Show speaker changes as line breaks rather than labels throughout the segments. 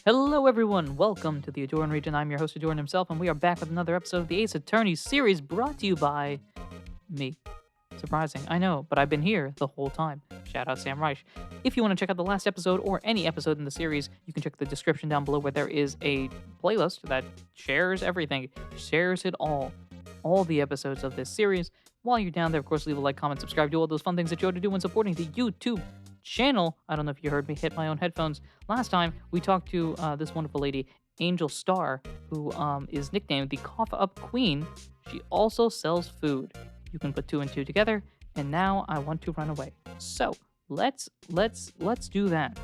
Hello, everyone. Welcome to the Ahdurin region. I'm your host, Ahdurin himself, and we are back with another episode of the Ace Attorney series brought to you by me. Surprising, I know, but I've been here the whole time. Shout out Sam Reich. If you want to check out the last episode or any episode in the series, you can check the description down below where there is a playlist that shares everything, shares it all the episodes of this series. While you're down there, of course, leave a like, comment, subscribe, do all those fun things that you ought to do when supporting the YouTube channel. I don't know if you heard me hit my own headphones. Last time, we talked to this wonderful lady, Angel Star, who is nicknamed the Cough Up Queen. She also sells food. You can put two and two together, and now I want to run away. So let's do that.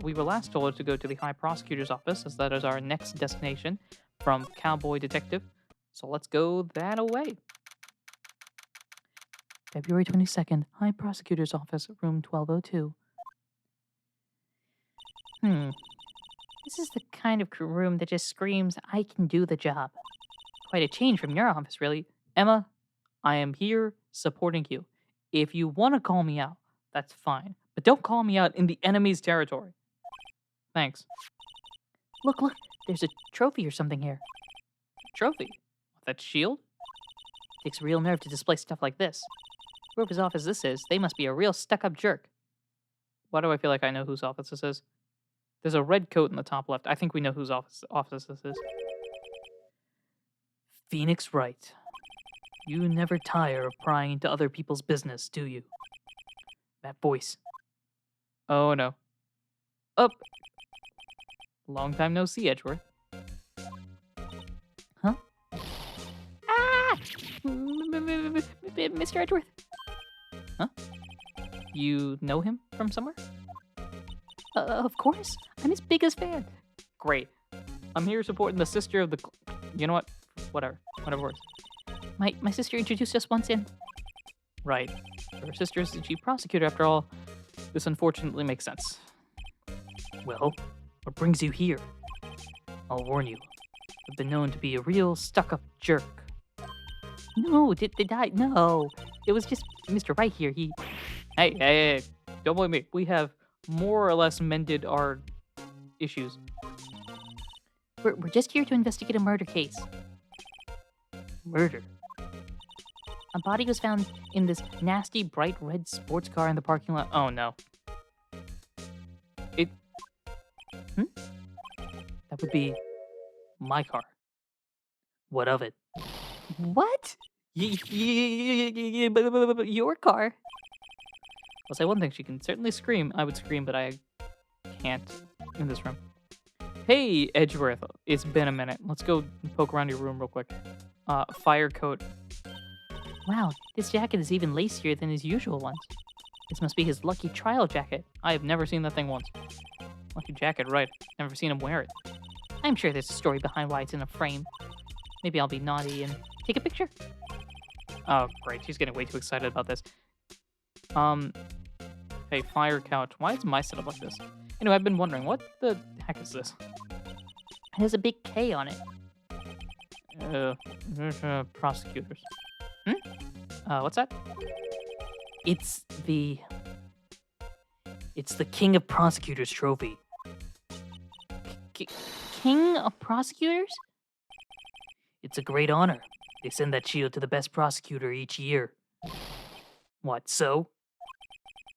We were last told to go to the High Prosecutor's office, as that is our next destination from Cowboy Detective. So let's go that way. February 22nd, High Prosecutor's Office, room 1202. This is the kind of room that just screams, I can do the job. Quite a change from your office, really. Emma, I am here supporting you. If you want to call me out, that's fine. But don't call me out in the enemy's territory. Thanks. Look, there's a trophy or something here. Trophy? That shield? Takes real nerve to display stuff like this. Whoever's office this is, they must be a real stuck-up jerk. Why do I feel like I know whose office this is? There's a red coat in the top left. I think we know whose office this is. Phoenix Wright. You never tire of prying into other people's business, do you? That voice. Oh, no. Up. Long time no see, Edgeworth. Huh? Ah! Mr. Edgeworth? Huh? You know him from somewhere? Of course. I'm his biggest fan. Great. I'm here supporting the sister of the... You know what? Whatever works. My sister introduced us once in... Right. Her sister is the chief prosecutor, after all. This unfortunately makes sense. Well, what brings you here? I'll warn you. I've been known to be a real stuck-up jerk. No, did I? No. It was just Mr. Wright here. Hey. Don't blame me. We have more or less mended our issues. We're just here to investigate a murder case. Murder? A body was found in this nasty bright red sports car in the parking lot. Oh, no. That would be my car. What of it? What? Your car? I'll say one thing, she can certainly scream. I would scream, but I can't in this room. Hey, Edgeworth. It's been a minute. Let's go poke around your room real quick. Fire coat. Wow, this jacket is even lacier than his usual ones. This must be his lucky trial jacket. I have never seen that thing once. Lucky jacket, right. Never seen him wear it. I'm sure there's a story behind why it's in a frame. Maybe I'll be naughty and take a picture. Oh, great. She's getting way too excited about this. Hey, fire couch. Why is my setup like this? Anyway, I've been wondering, what the heck is this? It has a big K on it. Prosecutors. What's that? It's the King of Prosecutors trophy. King of Prosecutors? It's a great honor. They send that shield to the best prosecutor each year. What, so?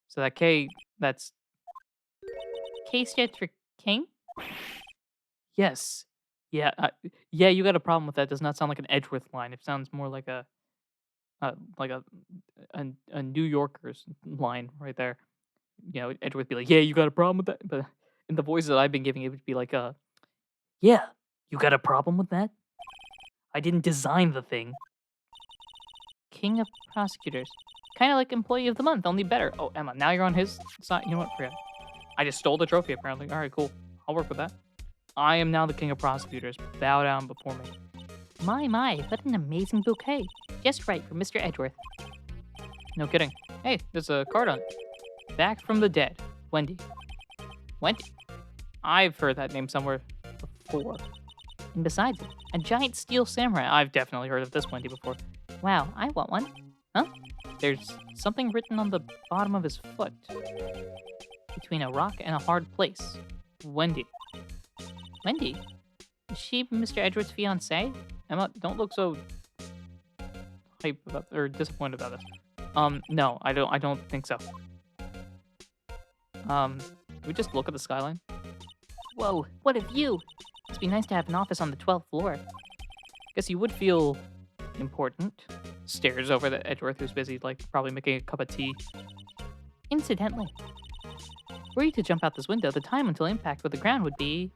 So that K, that's... K stands for king? Yes. Yeah, you got a problem with that. It does not sound like an Edgeworth line. It sounds more like a New Yorker's line right there. You know, Edgeworth be like, yeah, you got a problem with that? But in the voices that I've been giving, it would be like, yeah, you got a problem with that? I didn't design the thing. King of Prosecutors. Kind of like Employee of the Month, only better. Oh, Emma, now you're on his side. You know what? Forget it. I just stole the trophy, apparently. All right, cool. I'll work with that. I am now the King of Prosecutors. Bow down before me. My, what an amazing bouquet. Just right for Mr. Edgeworth. No kidding. Hey, there's a card on it. Back from the dead. Wendy. Wendy? I've heard that name somewhere before. And besides it, a giant steel samurai. I've definitely heard of this Wendy before. Wow, I want one. Huh? There's something written on the bottom of his foot. Between a rock and a hard place. Wendy. Wendy? Is she Mr. Edgeworth's fiancée? Emma, don't look so hype about or disappointed about this. No, I don't think so. Can we just look at the skyline? Whoa, what a view! Must be nice to have an office on the 12th floor. Guess you would feel important. Stares over at Edgeworth, who's busy, like, probably making a cup of tea. Incidentally, were you to jump out this window, the time until impact with the ground would be...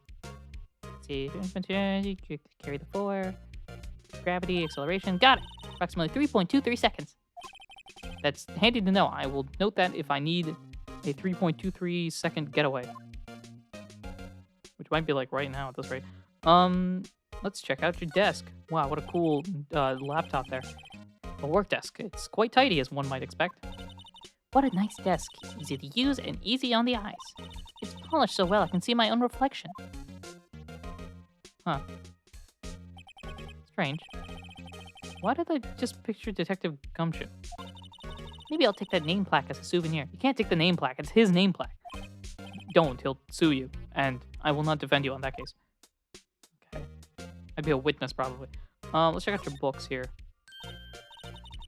Let's see, carry the 4, gravity, acceleration, got it! Approximately 3.23 seconds. That's handy to know. I will note that if I need a 3.23 second getaway. Which might be like right now at this rate. Let's check out your desk. Wow, what a cool laptop there. A work desk. It's quite tidy, as one might expect. What a nice desk. Easy to use and easy on the eyes. It's polished so well I can see my own reflection. Huh. Strange. Why did I just picture Detective Gumshoe? Maybe I'll take that name plaque as a souvenir. You can't take the name plaque. It's his name plaque. Don't. He'll sue you. And I will not defend you on that case. Okay. I'd be a witness, probably. Let's check out your books here.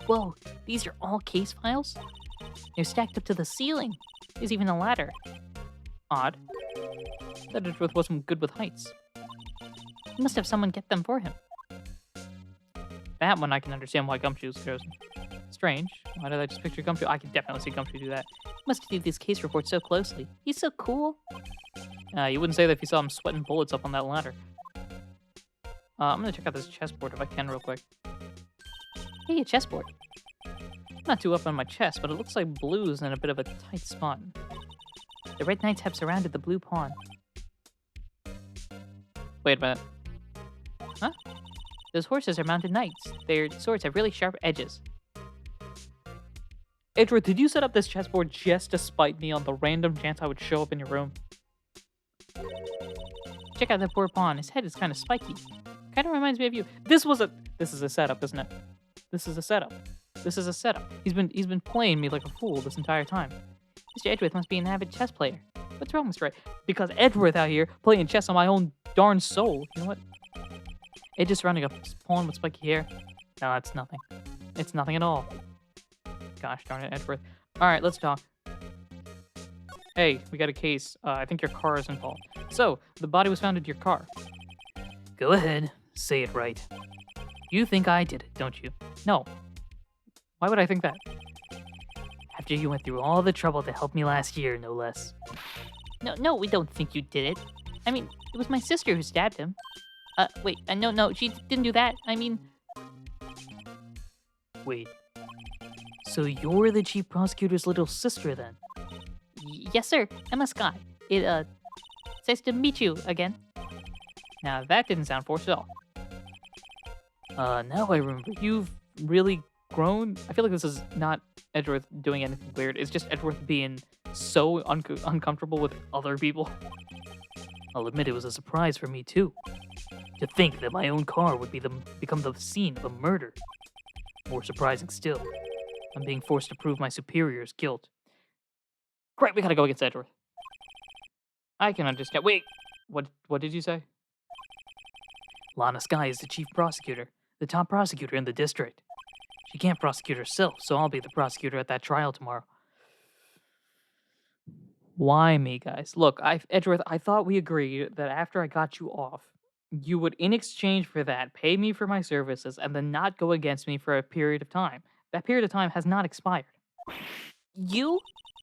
Whoa, these are all case files? They're stacked up to the ceiling. There's even a ladder. Odd. That Edgeworth wasn't good with heights. He must have someone get them for him. That one I can understand why Gumshoe's chosen. Strange. Why did I just picture Gumshoe? I can definitely see Gumshoe do that. He must do these case reports so closely. He's so cool. You wouldn't say that if you saw him sweating bullets up on that ladder. I'm gonna check out this chessboard if I can real quick. Hey, a chessboard. I'm not too up on my chess, but it looks like blue's in a bit of a tight spot. The red knights have surrounded the blue pawn. Wait a minute. Huh? Those horses are mounted knights. Their swords have really sharp edges. Edgeworth, did you set up this chessboard just to spite me on the random chance I would show up in your room? Check out that poor pawn. His head is kind of spiky. Kind of reminds me of you. This is a setup, isn't it? This is a setup. This is a setup. He's been playing me like a fool this entire time. Mr. Edgeworth must be an avid chess player. What's wrong, Mr. Wright? Because Edgeworth out here playing chess on my own darn soul. You know what? Edge is surrounding a pawn with spiky hair. No, it's nothing. It's nothing at all. Gosh darn it, Edgeworth. Alright, let's talk. Hey, we got a case. I think your car is involved. So, the body was found in your car. Go ahead. Say it right. You think I did it, don't you? No. Why would I think that? After you went through all the trouble to help me last year, no less. No, we don't think you did it. I mean, it was my sister who stabbed him. Wait, no, she didn't do that. I mean... Wait. So you're the chief prosecutor's little sister, then? Yes, sir. I'm a Sky. It's nice to meet you again. Now, that didn't sound forced at all. Now I remember. You've really grown? I feel like this is not Edgeworth doing anything weird. It's just Edgeworth being so uncomfortable with other people. I'll admit it was a surprise for me, too. To think that my own car would become the scene of a murder. More surprising still, I'm being forced to prove my superior's guilt. Great, we gotta go against Edgeworth. I can understand. Wait, what did you say? Lana Sky is the chief prosecutor, the top prosecutor in the district. She can't prosecute herself, so I'll be the prosecutor at that trial tomorrow. Why me, guys? Look, Edgeworth, I thought we agreed that after I got you off, you would, in exchange for that, pay me for my services and then not go against me for a period of time. That period of time has not expired. You?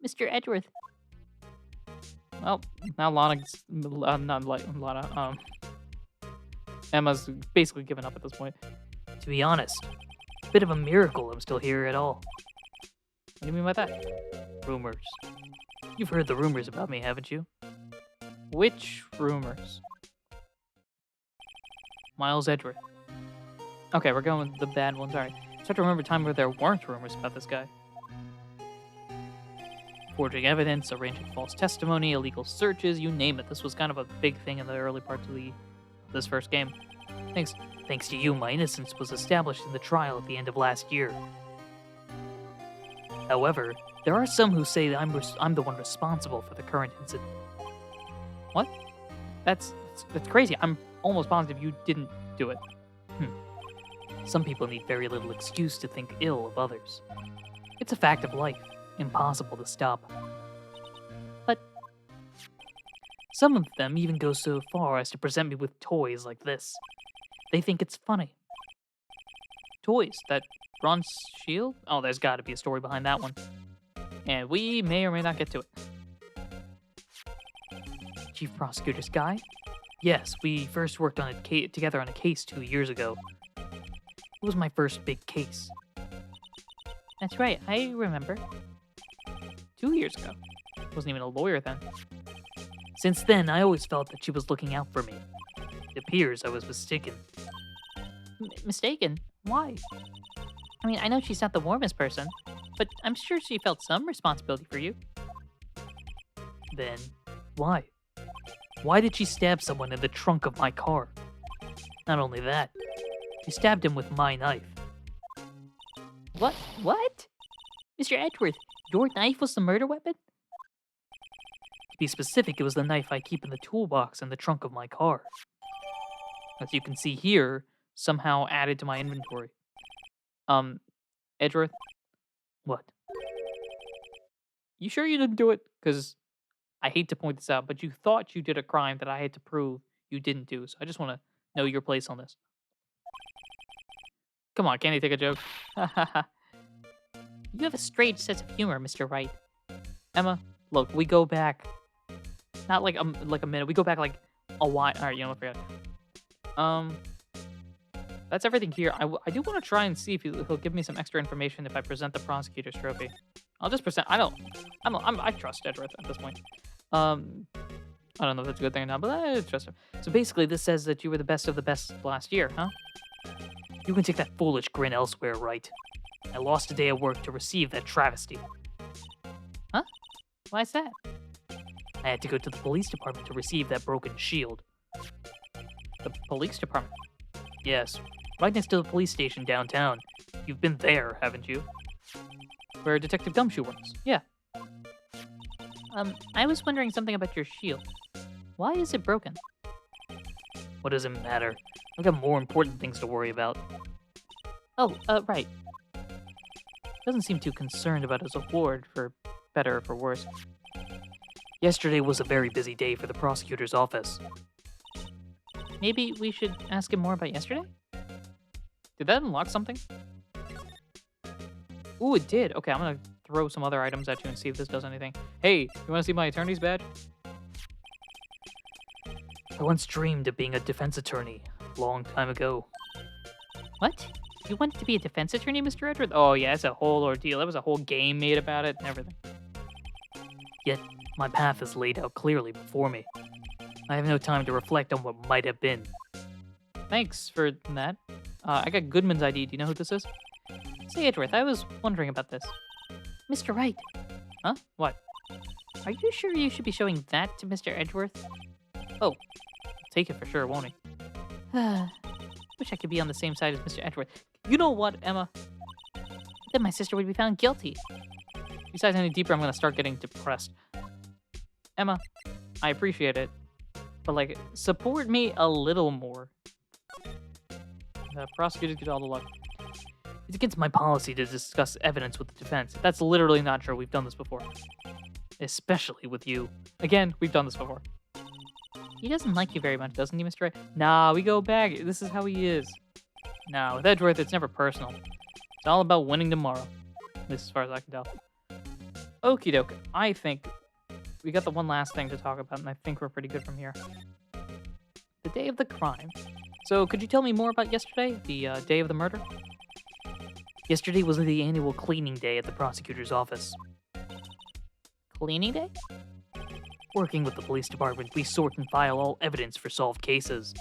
Mr. Edgeworth? Well, now Lana's, not like Lana, Emma's basically given up at this point. To be honest, a bit of a miracle I'm still here at all. What do you mean by that? Rumors. You've heard the rumors about me, haven't you? Which rumors? Miles Edgeworth. Okay, we're going with the bad ones. Alright. Start to remember a time where there weren't rumors about this guy. Forging evidence, arranging false testimony, illegal searches, you name it. This was kind of a big thing in the early parts of this first game. Thanks to you, my innocence was established in the trial at the end of last year. However, there are some who say that I'm the one responsible for the current incident. What? That's crazy. I'm almost positive you didn't do it. Some people need very little excuse to think ill of others. It's a fact of life, impossible to stop. But some of them even go so far as to present me with toys like this. They think it's funny. Toys that bronze shield? Oh, there's got to be a story behind that one. And we may or may not get to it. Chief Prosecutor's guy? Yes, we first worked on it together on a case 2 years ago. It was my first big case. That's right, I remember. 2 years ago. Wasn't even a lawyer then. Since then, I always felt that she was looking out for me. It appears I was mistaken. Mistaken? Why? I mean, I know she's not the warmest person, but I'm sure she felt some responsibility for you. Then, why? Why did she stab someone in the trunk of my car? Not only that, she stabbed him with my knife. What? What? Mr. Edgeworth, your knife was the murder weapon? To be specific, it was the knife I keep in the toolbox in the trunk of my car. As you can see here, somehow added to my inventory. Edgeworth? What? You sure you didn't do it? Because I hate to point this out, but you thought you did a crime that I had to prove you didn't do. So I just want to know your place on this. Come on, can't you take a joke? You have a strange sense of humor, Mr. Wright. Emma, look, we go back. Not like a minute. We go back like a while. All right, you know what? Forget it. That's everything here. I do want to try and see if he'll give me some extra information if I present the prosecutor's trophy. I'll just present. I trust Edgeworth at this point. I don't know if that's a good thing or not, but I trust him. So basically, this says that you were the best of the best last year, huh? You can take that foolish grin elsewhere, Wright. I lost a day of work to receive that travesty. Huh? Why's that? I had to go to the police department to receive that broken shield. The police department? Yes, right next to the police station downtown. You've been there, haven't you? Where Detective Gumshoe works. Yeah. I was wondering something about your shield. Why is it broken? What does it matter? I've got more important things to worry about. Oh, right. Doesn't seem too concerned about his award, for better or for worse. Yesterday was a very busy day for the prosecutor's office. Maybe we should ask him more about yesterday? Did that unlock something? Ooh, it did. Okay, I'm gonna throw some other items at you and see if this does anything. Hey, you wanna see my attorney's badge? I once dreamed of being a defense attorney, a long time ago. What? You wanted to be a defense attorney, Mr. Edgeworth? Oh yeah, it's a whole ordeal. There was a whole game made about it and everything. Yet, my path is laid out clearly before me. I have no time to reflect on what might have been. Thanks for that. I got Goodman's ID. Do you know who this is? Say, Edgeworth, I was wondering about this. Mr. Wright. Huh? What? Are you sure you should be showing that to Mr. Edgeworth? Oh, I'll take it for sure, won't he? Wish I could be on the same side as Mr. Edgeworth. You know what, Emma? Then my sister would be found guilty. Besides, any deeper, I'm going to start getting depressed. Emma, I appreciate it, but, like, support me a little more. The prosecutors get all the luck. It's against my policy to discuss evidence with the defense. That's literally not true. We've done this before. Especially with you. Again, we've done this before. He doesn't like you very much, doesn't he, Mr. Wright? Nah, we go back. This is how he is. Nah, with Edgeworth, it's never personal. It's all about winning tomorrow. This, as far as I can tell. Okie doke. I think we got the one last thing to talk about, and I think we're pretty good from here. The day of the crime. So, could you tell me more about yesterday, the day of the murder? Yesterday was the annual cleaning day at the prosecutor's office. Cleaning day? Working with the police department, we sort and file all evidence for solved cases.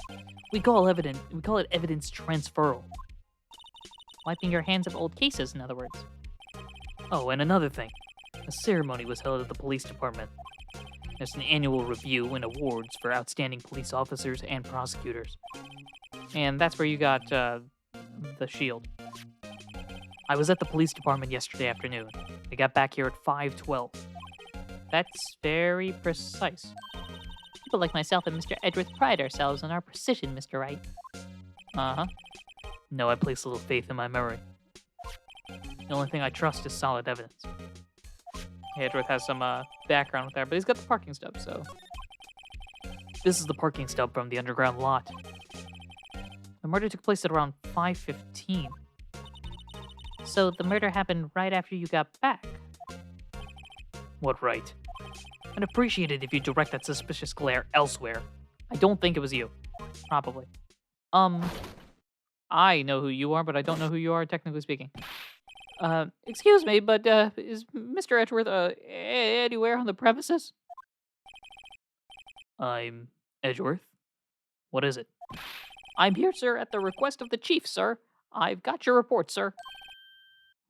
We call it evidence transferal. Wiping your hands of old cases, in other words. Oh, and another thing. A ceremony was held at the police department. There's an annual review and awards for outstanding police officers and prosecutors. And that's where you got, the shield. I was at the police department yesterday afternoon. I got back here at 5:12. That's very precise. People like myself and Mr. Edgeworth pride ourselves on our precision, Mr. Wright. Uh-huh. No, I place little faith in my memory. The only thing I trust is solid evidence. Edgeworth has some background with that, but he's got the parking stub, so... This is the parking stub from the underground lot. The murder took place at around 5:15. So the murder happened right after you got back? What right? I'd appreciate it if you direct that suspicious glare elsewhere. I don't think it was you. Probably. I know who you are, but I don't know who you are, technically speaking. Excuse me, but, is Mr. Edgeworth, anywhere on the premises? I'm Edgeworth. What is it? I'm here, sir, at the request of the chief, sir. I've got your report, sir.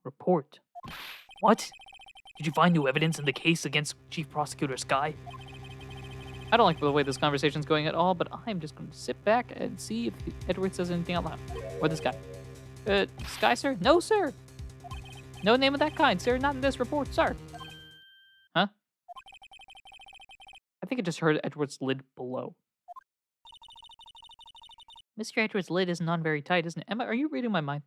Report? What? Did you find new evidence in the case against Chief Prosecutor Sky? I don't like the way this conversation's going at all, but I'm just going to sit back and see if Edgeworth says anything out loud. Or this guy. Sky, sir? No, sir. No name of that kind, sir. Not in this report, sir. Huh? I think I just heard Edgeworth's lid below. Mr. Edgeworth's lid isn't on very tight, isn't it? Emma, are you reading my mind?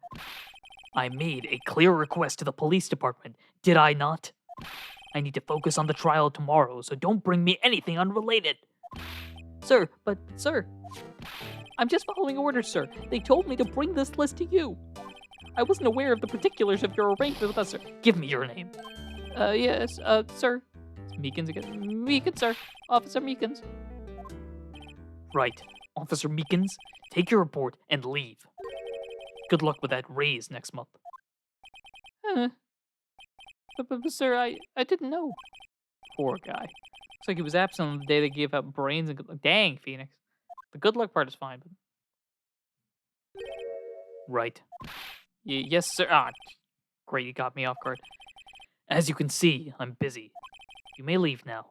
I made a clear request to the police department, did I not? I need to focus on the trial tomorrow, so don't bring me anything unrelated. Sir, sir, I'm just following orders, sir. They told me to bring this list to you. I wasn't aware of the particulars of your arrangement with us, sir. Give me your name. Yes, sir. It's Meekins again. Meekins, sir. Officer Meekins. Right. Officer Meekins, take your report and leave. Good luck with that raise next month. But sir, I didn't know. Poor guy. Looks like he was absent on the day they gave out brains and good luck. Dang, Phoenix. The good luck part is fine, but... Right. Yes, sir. Ah, great, you got me off guard. As you can see, I'm busy. You may leave now.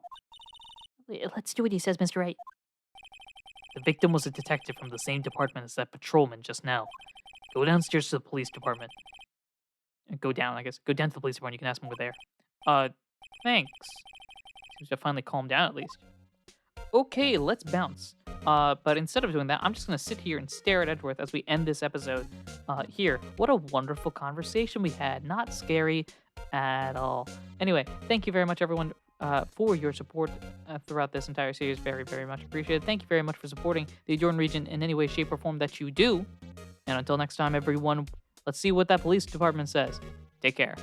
Let's do what he says, Mr. Wright. The victim was a detective from the same department as that patrolman just now. Go downstairs to the police department. Go down, I guess. Go down to the police department. You can ask them over there. Thanks. Seems to finally calm down at least. Okay, let's bounce. But instead of doing that, I'm just going to sit here and stare at Edgeworth as we end this episode here. What a wonderful conversation we had. Not scary at all. Anyway, thank you very much, everyone, for your support throughout this entire series. Very, very much appreciated. Thank you very much for supporting the Ahdurin region in any way, shape, or form that you do. And until next time, everyone, let's see what that police department says. Take care.